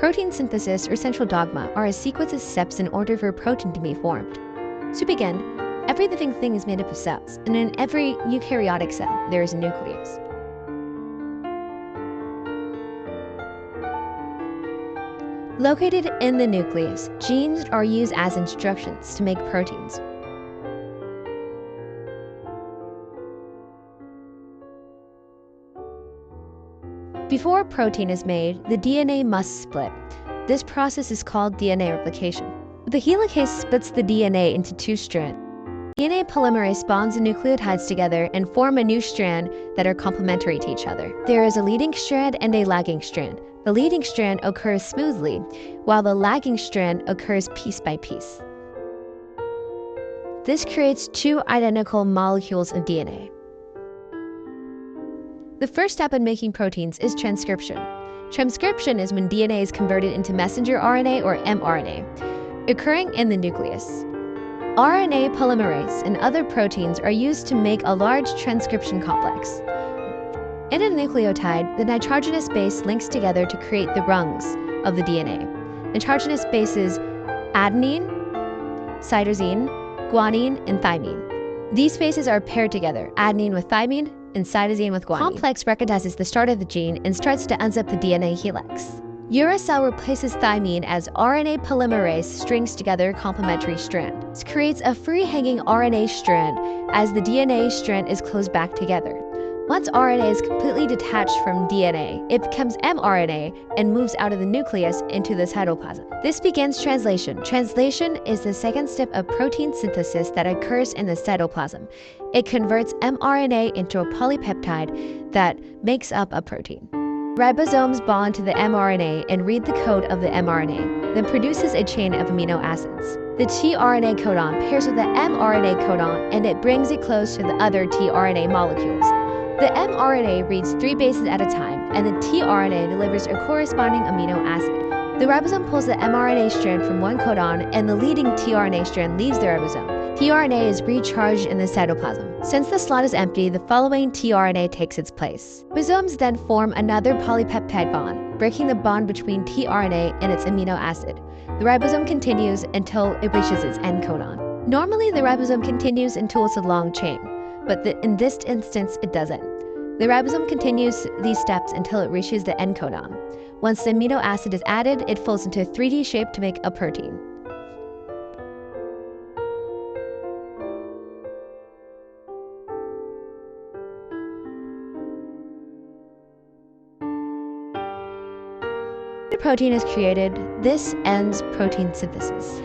Protein synthesis or central dogma are a sequence of steps in order for a protein to be formed. To begin, every living thing is made up of cells, and in every eukaryotic cell, there is a nucleus. Located in the nucleus, genes are used as instructions to make proteins. Before a protein is made, the DNA must split. This process is called DNA replication. The helicase splits the DNA into two strands. DNA polymerase bonds the nucleotides together and form a new strand that are complementary to each other. There is a leading strand and a lagging strand. The leading strand occurs smoothly, while the lagging strand occurs piece by piece. This creates two identical molecules of DNA. The first step in making proteins is transcription. Transcription is when DNA is converted into messenger RNA or mRNA, occurring in the nucleus. RNA polymerase and other proteins are used to make a large transcription complex. In a nucleotide, the nitrogenous base links together to create the rungs of the DNA. Nitrogenous bases adenine, cytosine, guanine, and thymine. These bases are paired together, adenine with thymine and cytosine with guanine. Complex recognizes the start of the gene and starts to unzip the DNA helix. Uracil replaces thymine as RNA polymerase strings together complementary strand. This creates a free-hanging RNA strand as the DNA strand is closed back together. Once RNA is completely detached from DNA, it becomes mRNA and moves out of the nucleus into the cytoplasm. This begins translation. Translation is the second step of protein synthesis that occurs in the cytoplasm. It converts mRNA into a polypeptide that makes up a protein. Ribosomes bond to the mRNA and read the code of the mRNA, then produces a chain of amino acids. The tRNA codon pairs with the mRNA codon and it brings it close to the other tRNA molecules. The mRNA reads 3 bases at a time, and the tRNA delivers a corresponding amino acid. The ribosome pulls the mRNA strand from one codon, and the leading tRNA strand leaves the ribosome. tRNA is recharged in the cytoplasm. Since the slot is empty, the following tRNA takes its place. Ribosomes then form another polypeptide bond, breaking the bond between tRNA and its amino acid. The ribosome continues until it reaches its end codon. Normally, the ribosome continues until it's a long chain, but in this instance, it doesn't. The ribosome continues these steps until it reaches the end codon. Once the amino acid is added, it folds into a 3D shape to make a protein. When a protein is created, this ends protein synthesis.